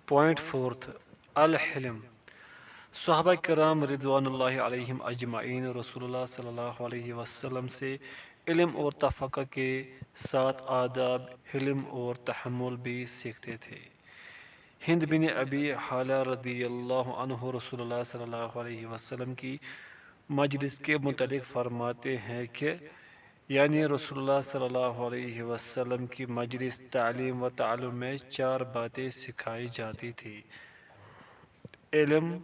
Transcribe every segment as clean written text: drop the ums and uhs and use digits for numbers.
Point fourth, الحلم۔ صحابہ کرام رضوان اللہ علیہم اجمعین رسول اللہ صلی اللہ علیہ وسلم سے علم اور تفقہ کے ساتھ آداب، حلم اور تحمل بھی سیکھتے تھے۔ ہند بن ابی حالہ رضی اللہ عنہ رسول اللہ صلی اللہ علیہ وسلم کی مجلس کے متعلق فرماتے ہیں کہ یعنی رسول اللہ صلی اللہ علیہ وسلم کی مجلس تعلیم و تعلم میں 4 باتیں سکھائی جاتی تھی: علم،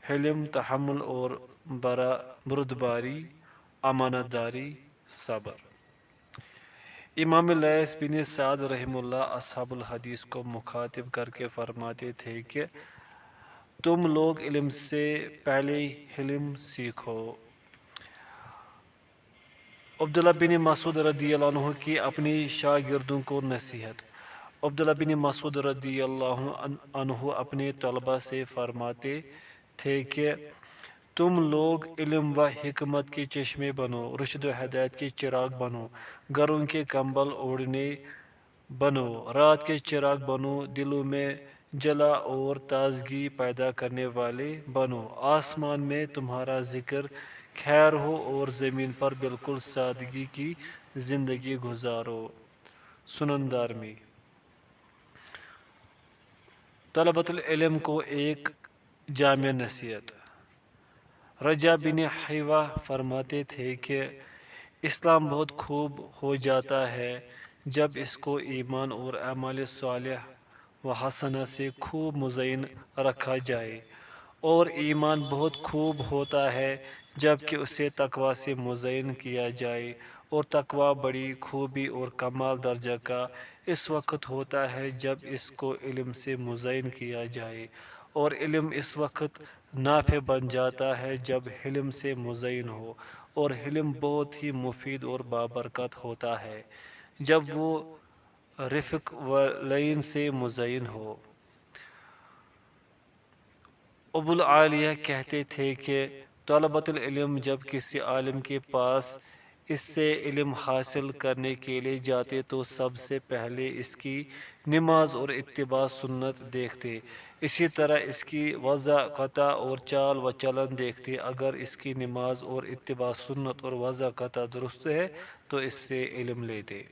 حلم، تحمل اور بردباری، امانت داری، صبر۔ امام لیث بن سعد رحمہ اللہ اصحاب الحدیث کو مخاطب کر کے فرماتے تھے کہ تم لوگ علم سے پہلے حلم سیکھو۔ عبداللہ بن مسعود رضی اللہ عنہ کی اپنی شاگردوں کو نصیحت۔ عبداللہ بن مسعود رضی اللہ عنہ اپنے طلبہ سے فرماتے تھے کہ تم لوگ علم و حکمت کے چشمے بنو، رشد و ہدایت کے چراغ بنو، گھروں کے کمبل اوڑھنے بنو، رات کے چراغ بنو، دلوں میں جلا اور تازگی پیدا کرنے والے بنو، آسمان میں تمہارا ذکر خیر ہو اور زمین پر بالکل سادگی کی زندگی گزارو۔ سنن دارمی۔ طلبۃ العلم کو ایک جامع نصیحت۔ رجا بن حیوہ فرماتے تھے کہ اسلام بہت خوب ہو جاتا ہے جب اس کو ایمان اور اعمال صالح و حسنہ سے خوب مزین رکھا جائے، اور ایمان بہت خوب ہوتا ہے جب کہ اسے تقوی سے مزین کیا جائے، اور تقوی بڑی خوبی اور کمال درجہ کا اس وقت ہوتا ہے جب اس کو علم سے مزین کیا جائے، اور علم اس وقت نافع بن جاتا ہے جب حلم سے مزین ہو، اور حلم بہت ہی مفید اور بابرکت ہوتا ہے جب وہ رفق و لین سے مزین ہو۔ ابو العالیہ کہتے تھے کہ طلبۃ العلم جب کسی عالم کے پاس اس سے علم حاصل کرنے کے لیے جاتے تو سب سے پہلے اس کی نماز اور اتباع سنت دیکھتے، اسی طرح اس کی وضاقتہ اور چال و چلن دیکھتے۔ اگر اس کی نماز اور اتباع سنت اور وضاقتہ درست ہے تو اس سے علم لیتے۔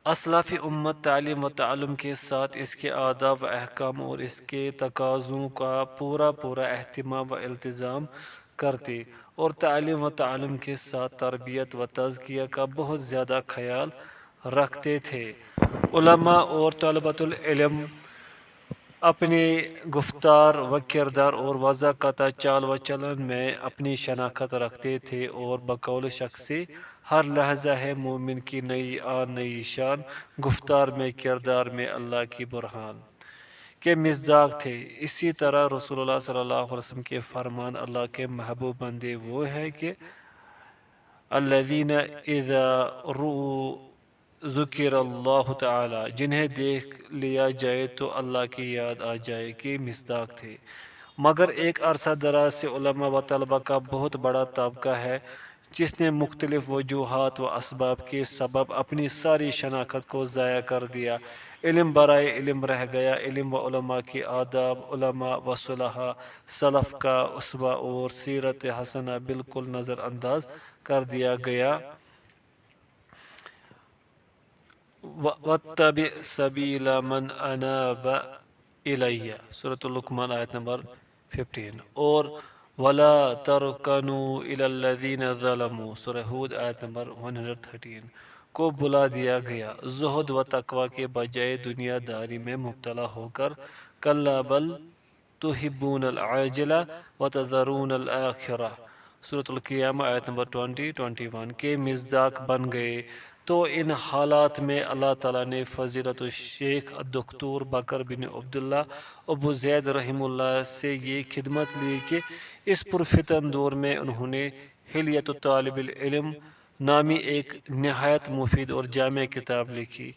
اسلاف امت تعلیم و تعلم کے ساتھ اس کے آداب و احکام اور اس کے تقاضوں کا پورا اہتمام و التزام کرتے، اور تعلیم و تعلم کے ساتھ تربیت و تزکیہ کا بہت زیادہ خیال رکھتے تھے۔ علماء اور طلبۃ العلم اپنے گفتار و کردار اور وضاقتہ چال و چلن میں اپنی شناخت رکھتے تھے، اور بقول شخص سے ہر لحظہ ہے مومن کی نئی آن نئی شان، گفتار میں کردار میں اللہ کی برہان کے مصداق تھے۔ اسی طرح رسول اللہ صلی اللہ علیہ وسلم کے فرمان اللہ کے محبوب بندے وہ ہیں کہ الذین اذا رؤوا ذکر اللہ تعالی، جنہیں دیکھ لیا جائے تو اللہ کی یاد آ جائے، کے مصداق تھے۔ مگر ایک عرصہ دراز سے علماء و طلباء کا بہت بڑا طبقہ ہے جس نے مختلف وجوہات و اسباب کے سبب اپنی ساری شناخت کو ضائع کر دیا۔ علم برائے علم رہ گیا، علم و علماء کے آداب، علماء و صلحاء سلف کا اسوہ اور سیرت حسنہ بالکل نظر انداز کر دیا گیا۔ وَاتَّبِعْ سَبِيلَ مَنْ أَنَابَ إِلَيَّ، سورۃ لقمان آیت نمبر 15، اور وَلَا تَرْكَنُوا إِلَى الَّذِينَ ظَلَمُوا، سورہ ہود آیت نمبر 113 کو بلا دیا گیا۔ زہد و تقوی کے بجائے دنیا داری میں مبتلا ہو کر کَلَّا بَلْ تُحِبُّونَ الْعَاجِلَةَ وَتَذَرُونَ الْآخِرَةَ، سورۃ القیامہ آیت نمبر 20-21 کے مصداق بن گئے۔ تو ان حالات میں اللہ تعالیٰ نے فضیلت الشیخ الدکتور بکر بن عبداللہ ابو زید رحمہ اللہ سے یہ خدمت لی کہ اس پرفتن دور میں انہوں نے حلیۃ طالب العلم نامی ایک نہایت مفید اور جامع کتاب لکھی،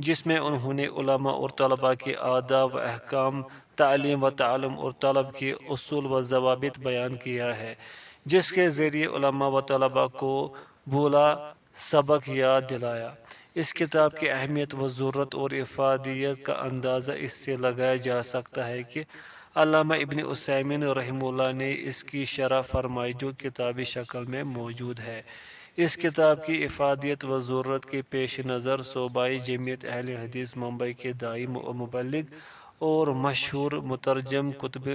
جس میں انہوں نے علماء اور طلباء کے آداب و احکام، تعلیم و تعلم اور طلب کے اصول و ضوابط بیان کیا ہے، جس کے ذریعے علماء و طلباء کو بھولا سبق یاد دلایا۔ اس کتاب کی اہمیت و ضرورت اور افادیت کا اندازہ اس سے لگایا جا سکتا ہے کہ علامہ ابن عثیمین رحمہ اللہ نے اس کی شرح فرمائی جو کتابی شکل میں موجود ہے۔ اس کتاب کی افادیت و ضرورت کے پیش نظر صوبائی جمعیت اہل حدیث ممبئی کے داعی و مبلغ اور مشہور مترجم کتب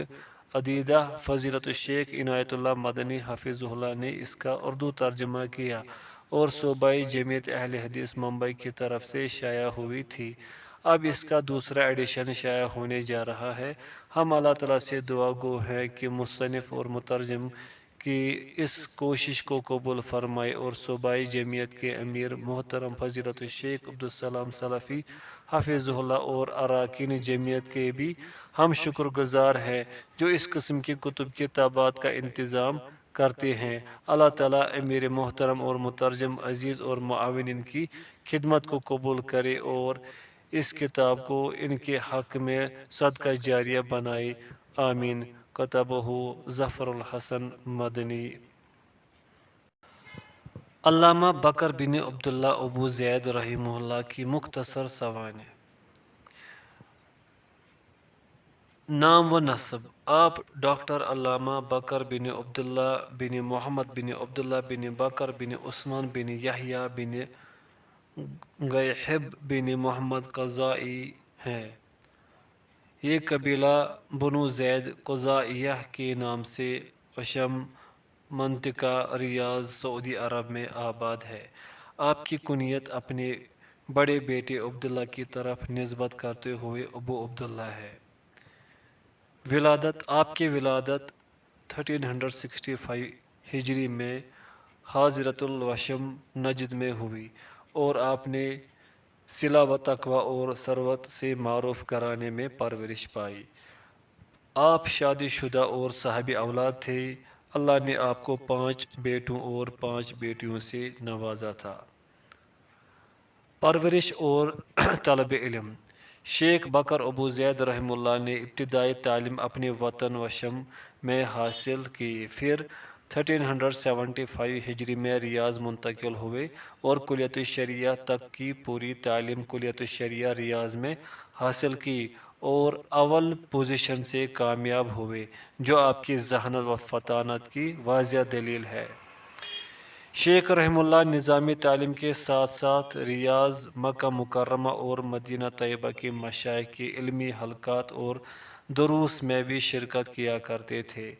عدیدہ فضیلت الشیخ عنایت اللہ مدنی حفظہ اللہ نے اس کا اردو ترجمہ کیا اور صوبائی جمعیت اہل حدیث ممبئی کی طرف سے شائع ہوئی تھی۔ اب اس کا دوسرا ایڈیشن شائع ہونے جا رہا ہے۔ ہم اللہ تعالیٰ سے دعا گو ہیں کہ مصنف اور مترجم کی اس کوشش کو قبول فرمائے اور صوبائی جمعیت کے امیر محترم فضیلت الشیخ عبدالسلام سلفی حفظہ اللہ اور اراکین جمعیت کے بھی ہم شکر گزار ہیں جو اس قسم کی کتب کی طباعت کا انتظام کرتے ہیں۔ اللہ تعالیٰ امیر محترم اور مترجم عزیز اور معاونین کی خدمت کو قبول کرے اور اس کتاب کو ان کے حق میں صدقہ جاریہ بنائے، آمین۔ کتبہ ظفر الحسن مدنی۔ علامہ بکر بن عبداللہ ابو زید رحمہ اللہ کی مختصر سوانح۔ نام و نسب: آپ ڈاکٹر علامہ بکر بن عبداللہ بن محمد بن عبداللہ بن بکر بن عثمان بن یحییٰ بن گیحب بن محمد قضائی ہیں۔ یہ قبیلہ بنو زید قضائیہ کے نام سے وشم منطقہ ریاض سعودی عرب میں آباد ہے۔ آپ کی کنیت اپنے بڑے بیٹے عبداللہ کی طرف نسبت کرتے ہوئے ابو عبداللہ ہے۔ ولادت: آپ کی ولادت 1365 ہجری میں حاضرۃ الوشم نجد میں ہوئی اور آپ نے صلہ و تقوی اور ثروت سے معروف گھرانے میں پرورش پائی۔ آپ شادی شدہ اور صاحب اولاد تھے۔ اللہ نے آپ کو 5 بیٹوں اور 5 بیٹیوں سے نوازا تھا۔ پرورش اور طلب علم: شیخ بکر ابو زید رحمہ اللہ نے ابتدائی تعلیم اپنے وطن وشم میں حاصل کی، پھر 1375 ہجری میں ریاض منتقل ہوئے اور کلیت الشریعہ تک کی پوری تعلیم کلیت الشریعہ ریاض میں حاصل کی اور اول پوزیشن سے کامیاب ہوئے، جو آپ کی ذہانت و فطانت کی واضح دلیل ہے۔ شیخ رحمہ اللہ نظامی تعلیم کے ساتھ ساتھ ریاض، مکہ مکرمہ اور مدینہ طیبہ کے مشائخ کے علمی حلقات اور دروس میں بھی شرکت کیا کرتے تھے،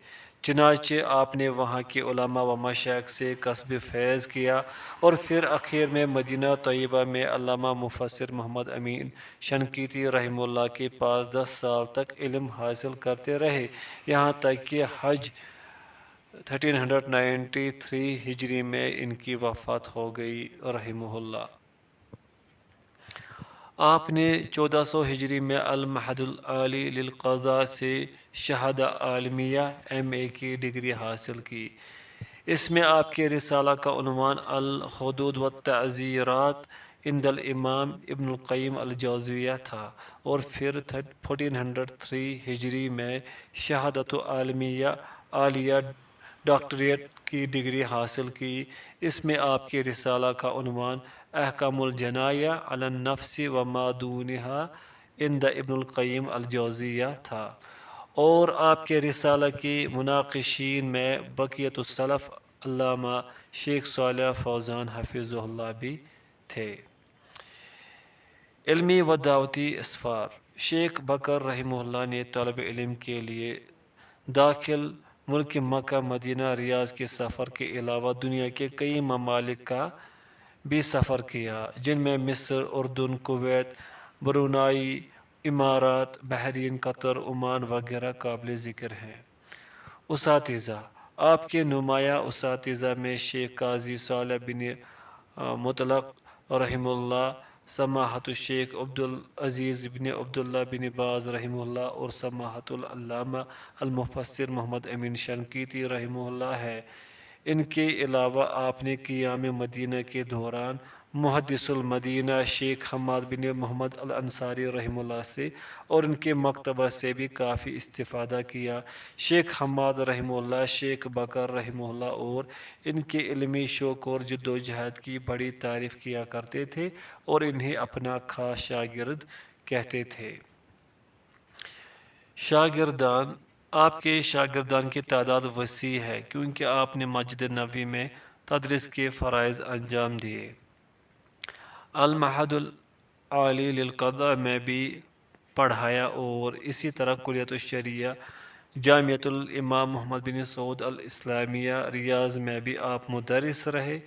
چنانچہ آپ نے وہاں کے علماء و مشائخ سے کسب فیض کیا اور پھر اخیر میں مدینہ طیبہ میں علامہ مفسر محمد امین شنقیطی رحمہ اللہ کے پاس 10 سال تک علم حاصل کرتے رہے، یہاں تک کہ حج 1393 ہجری میں ان کی وفات ہو گئی رحمہ اللہ۔ آپ نے 1400 ہجری میں المعہد العالی للقضاء سے شہادہ عالمیہ MA کی ڈگری حاصل کی۔ اس میں آپ کے رسالہ کا عنوان الحدود والتعزیرات عند الامام ابن القیم الجوزیہ تھا اور پھر 1403 ہجری میں شہادت عالیہ ڈاکٹریٹ کی ڈگری حاصل کی۔ اس میں آپ کے رسالہ کا عنوان احکام الجنایہ علی النفس و ما دونها عند ابن القیم الجوزیہ تھا اور آپ کے رسالہ کی مناقشین میں بقیت السلف علامہ شیخ صالح فوزان حفظہ اللہ بھی تھے۔ علمی و دعوتی اسفار: شیخ بکر رحمہ اللہ نے طلب علم کے لیے داخل ملک مکہ مدینہ ریاض کے سفر کے علاوہ دنیا کے کئی ممالک کا بھی سفر کیا، جن میں مصر، اردن، کویت، برونائی، امارات، بحرین، قطر، عمان وغیرہ قابل ذکر ہیں۔ اساتذہ: آپ کے نمایاں اساتذہ میں شیخ قاضی صالح بن مطلق رحمہ اللہ، سماحت الشیخ عبدالعزیز بن عبداللہ بن باز رحمہ اللہ اور سماحت العلامہ المفسر محمد امین شنقیطی رحمہ اللہ ہے۔ ان کے علاوہ آپ نے قیام مدینہ کے دوران محدث المدینہ شیخ حماد بن محمد الانصاری رحمہ اللہ سے اور ان کے مکتبہ سے بھی کافی استفادہ کیا۔ شیخ حماد رحمہ اللہ، شیخ بکر رحمہ اللہ اور ان کے علمی شوق اور جد و جہد کی بڑی تعریف کیا کرتے تھے اور انہیں اپنا خاص شاگرد کہتے تھے۔ شاگردان، آپ کے شاگردان کی تعداد وسیع ہے کیونکہ آپ نے مسجد نبوی میں تدریس کے فرائض انجام دیے۔ المعہد العالی للقضاء میں بھی پڑھایا اور اسی طرح کلیۃ الشریعہ جامعۃ الامام محمد بن سعود الاسلامیہ ریاض میں بھی آپ مدرس رہے۔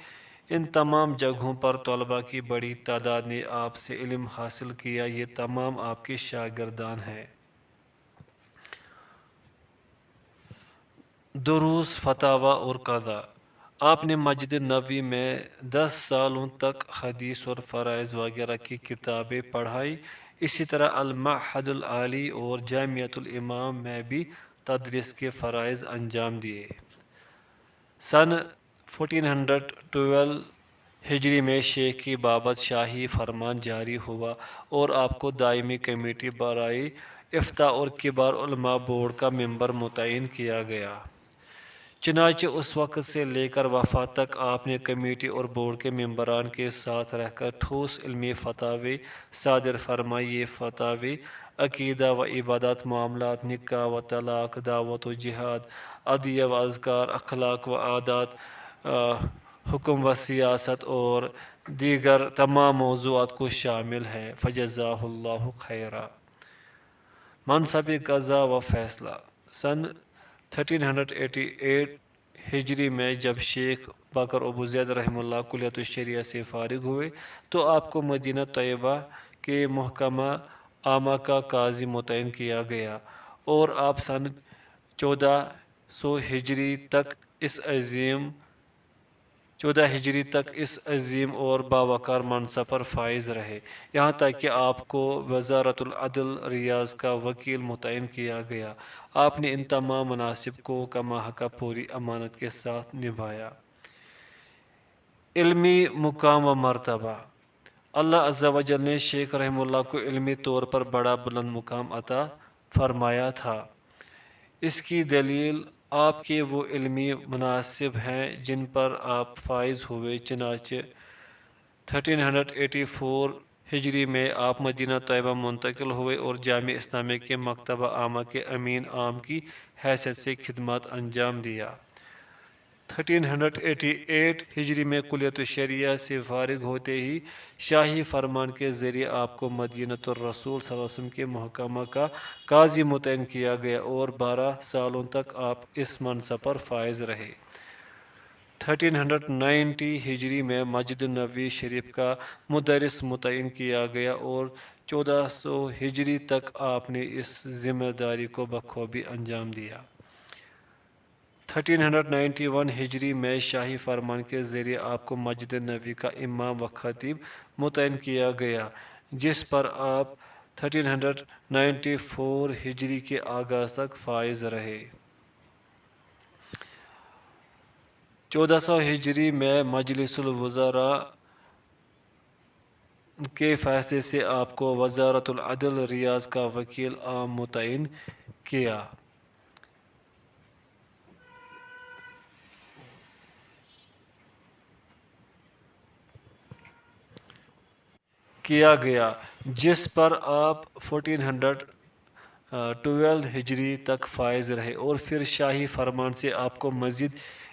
ان تمام جگہوں پر طلباء کی بڑی تعداد نے آپ سے علم حاصل کیا۔ یہ تمام آپ کے شاگردان ہیں۔ دروس، فتاوی اور قضاء، آپ نے مسجد نبوی میں 10 سالوں تک حدیث اور فرائض وغیرہ کی کتابیں پڑھائی۔ اسی طرح المعہد العالی اور جامعۃ الامام میں بھی تدریس کے فرائض انجام دیے۔ سن 1412 ہجری میں شیخ کی بابت شاہی فرمان جاری ہوا اور آپ کو دائمی کمیٹی برائے افتاء اور کبار علماء بورڈ کا ممبر متعین کیا گیا۔ چنانچہ اس وقت سے لے کر وفات تک آپ نے کمیٹی اور بورڈ کے ممبران کے ساتھ رہ کر ٹھوس علمی فتاوی صادر فرمائے۔ یہ فتاوی عقیدہ و عبادات، معاملات، نکاح و طلاق، دعوت و جہاد، ادعیہ و اذکار، اخلاق و عادات، حکم و سیاست اور دیگر تمام موضوعات کو شامل ہے۔ فجزاہ اللہ خیرا۔ منصب قضاء و فیصلہ، سن 1388 ہجری میں جب شیخ بکر ابو زید رحمہ اللہ کلیۃ الشریعہ سے فارغ ہوئے تو آپ کو مدینہ طیبہ کے محکمہ عامہ کا قاضی متعین کیا گیا اور آپ سن 1400 ہجری تک اس عظیم اور باوقار منصب پر فائز رہے، یہاں تک کہ آپ کو وزارت العدل ریاض کا وکیل متعین کیا گیا۔ آپ نے ان تمام مناصب کو کما حق پوری امانت کے ساتھ نبھایا۔ علمی مقام و مرتبہ، اللہ عز و جل نے شیخ رحمہ اللہ کو علمی طور پر بڑا بلند مقام عطا فرمایا تھا۔ اس کی دلیل آپ کے وہ علمی مناصب ہیں جن پر آپ فائز ہوئے۔ چنانچہ 1384 ہجری میں آپ مدینہ طیبہ منتقل ہوئے اور جامعہ اسلامیہ کے مکتبہ عامہ کے امین عام کی حیثیت سے خدمات انجام دیا۔ 1388 ہجری میں کلیۃ الشریعہ سے فارغ ہوتے ہی شاہی فرمان کے ذریعے آپ کو مدینۃ الرسول صلی اللہ علیہ وسلم کے محکمہ کا قاضی متعین کیا گیا اور 12 سالوں تک آپ اس منصب پر فائز رہے۔ 1390 ہجری میں مسجد نبوی شریف کا مدرس متعین کیا گیا اور 1400 ہجری تک آپ نے اس ذمہ داری کو بخوبی انجام دیا۔ 1391 ہجری میں شاہی فرمان کے ذریعے آپ کو مسجد نبوی کا امام و خطیب متعین کیا گیا، جس پر آپ 1394 ہجری کے آغاز تک فائز رہے۔ 1400 ہجری میں مجلس الوزراء کے فیصلے سے آپ کو وزارت العدل ریاض کا وکیل عام متعین کیا گیا، جس پر آپ 1412 ہجری تک فائز رہے اور پھر شاہی فرمان سے آپ کو مزید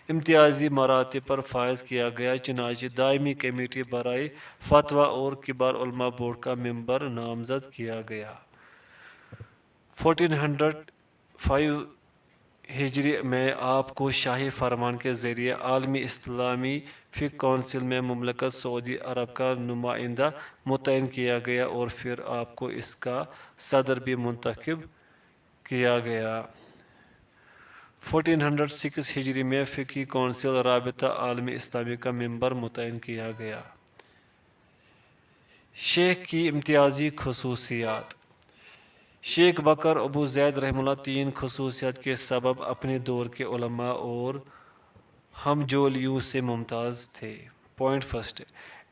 امتیازی مراتب پر فائز کیا گیا۔ چنانچہ دائمی کمیٹی برائے فتویٰ اور کبار علماء بورڈ کا ممبر نامزد کیا گیا۔ 1405 ہجری میں آپ کو شاہی فرمان کے ذریعے عالمی اسلامی فقہ کونسل میں مملکت سعودی عرب کا نمائندہ متعین کیا گیا اور پھر آپ کو اس کا صدر بھی منتخب کیا گیا۔ 1406 ہجری میں فقہی کونسل رابطہ عالمی اسلامی کا ممبر متعین کیا گیا۔ شیخ کی امتیازی خصوصیات، شیخ بکر ابو زید رحمہ اللہ 3 خصوصیات کے سبب اپنے دور کے علماء اور ہم جولیوں سے ممتاز تھے۔ پوائنٹ فرسٹ،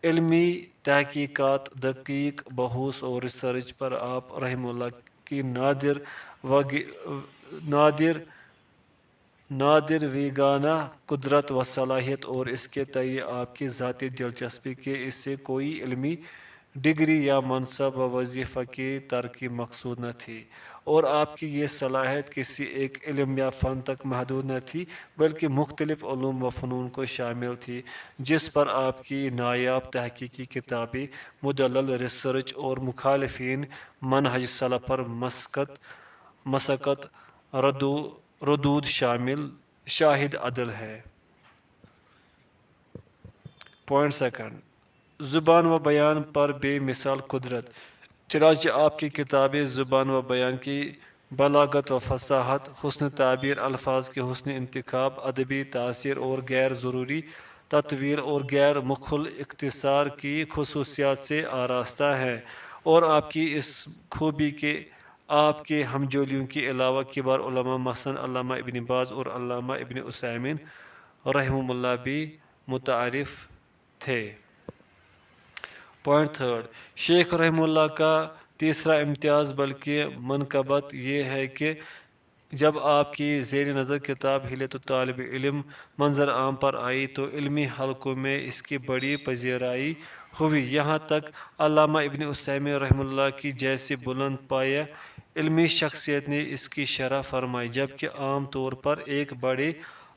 علمی تحقیقات، دقیق بحوث اور ریسرچ پر آپ رحمہ اللہ کی نادر نادر ویگانہ قدرت و صلاحیت اور اس کے تئیں آپ کی ذاتی دلچسپی کہ اس سے کوئی علمی ڈگری یا منصب و وظیفہ کی ترقی مقصود نہ تھی، اور آپ کی یہ صلاحیت کسی ایک علم یا فن تک محدود نہ تھی بلکہ مختلف علوم و فنون کو شامل تھی، جس پر آپ کی نایاب تحقیقی کتابیں، مدلل ریسرچ اور مخالفین منہج سلف پر مسقط ردود شامل شاہد عدل ہے۔ پوائنٹ سیکنڈ، زبان و بیان پر بے مثال قدرت۔ چنانچہ آپ کی کتابیں زبان و بیان کی بلاغت و فصاحت، حسن تعبیر، الفاظ کے حسن انتخاب، ادبی تاثیر اور غیر ضروری تطویل اور غیر مخل اختصار کی خصوصیات سے آراستہ ہیں، اور آپ کی اس خوبی کے آپ کے ہمجولیوں کے علاوہ کبار علماء مثلاً علامہ ابن باز اور علامہ ابن عثیمین رحمہ اللہ بھی متعارف تھے۔ پوائنٹ تھرڈ، شیخ رحمہ اللہ کا تیسرا امتیاز بلکہ منقبت یہ ہے کہ جب آپ کی زیر نظر کتاب حلیت طالب علم منظر عام پر آئی تو علمی حلقوں میں اس کی بڑی پذیرائی ہوئی، یہاں تک علامہ ابن عثیمین رحمہ اللہ کی جیسی بلند پایہ علمی شخصیت نے اس کی شرح فرمائی، جبکہ عام طور پر ایک بڑے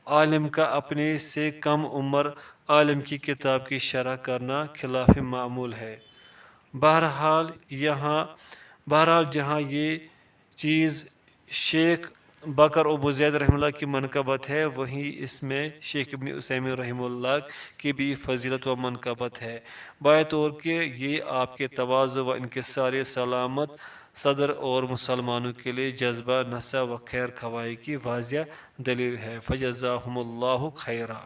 عالم کا اپنے سے کم عمر عالم کی کتاب کی شرح کرنا خلاف معمول ہے۔ بہرحال جہاں یہ چیز شیخ بکر ابوزید رحمہ اللہ کی منقبت ہے، وہیں اس میں شیخ ابن عثیمین رحمہ اللہ کی بھی فضیلت و منقبت ہے، بطور کہ یہ آپ کے تواضع و انکسار سلامت صدر اور مسلمانوں کے لیے جذبہ نصح و خیر خواہی کی واضح دلیل ہے۔ فجزاہم اللہ خیرا۔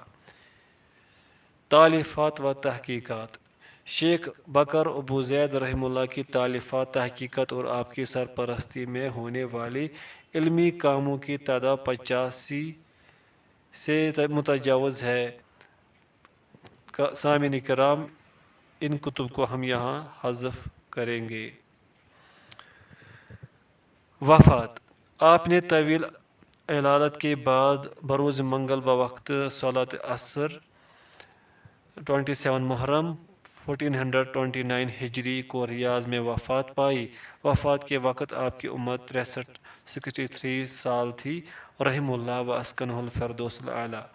تالیفات و تحقیقات۔ شیخ بکر ابوزید رحمہ اللہ کی تالیفات، تحقیقات اور آپ کی سرپرستی میں ہونے والے علمی کاموں کی تعداد 85 سے متجاوز ہے۔ سامعین کرام، ان کتب کو ہم یہاں حذف کریں گے۔ وفات۔ آپ نے طویل علالت کے بعد بروز منگل بوقت صلاۃ عصر 27 محرم 1429 ہجری کو ریاض میں وفات پائی۔ وفات کے وقت آپ کی عمر 63 سال تھی، رحمہ اللہ و اسکنہ الفردوس الاعلیٰ۔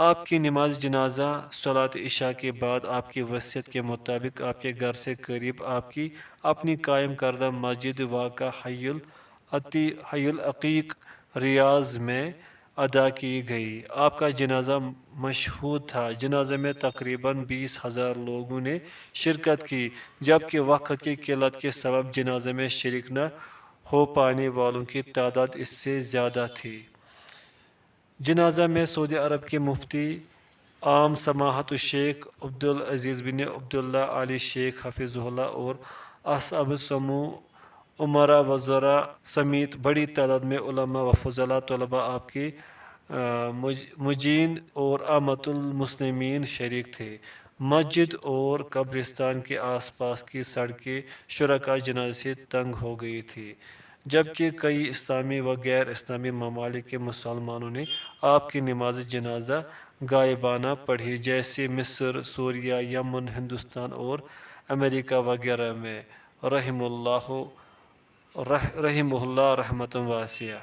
آپ کی نماز جنازہ صلاۃ عشاء کے بعد آپ کی وصیت کے مطابق آپ کے گھر سے قریب آپ کی اپنی قائم کردہ مسجد واقع حی العقیق ریاض میں ادا کی گئی۔ آپ کا جنازہ مشہود تھا، جنازے میں تقریباً 20,000 لوگوں نے شرکت کی، جبکہ وقت کی قلت کے سبب جنازے میں شریک نہ ہو پانے والوں کی تعداد اس سے زیادہ تھی۔ جنازہ میں سعودی عرب کے مفتی عام سماحت الشیخ عبدالعزیز بن عبداللہ آل شیخ حفظہ اللہ اور اصحاب السمو، امراء وزراء سمیت بڑی تعداد میں علماء و فضلاء طلباء آپ کے مجین اور عامۃ المسلمین شریک تھے۔ مسجد اور قبرستان کے آس پاس کی سڑکیں شرکاء جنازے سے تنگ ہو گئی تھیں، جبکہ کئی اسلامی و غیر اسلامی ممالک کے مسلمانوں نے آپ کی نماز جنازہ غائبانہ پڑھی، جیسے مصر، سوریہ، یمن، ہندوستان اور امریکہ وغیرہ میں۔ رحمہ اللہ رحمۃ واسعہ۔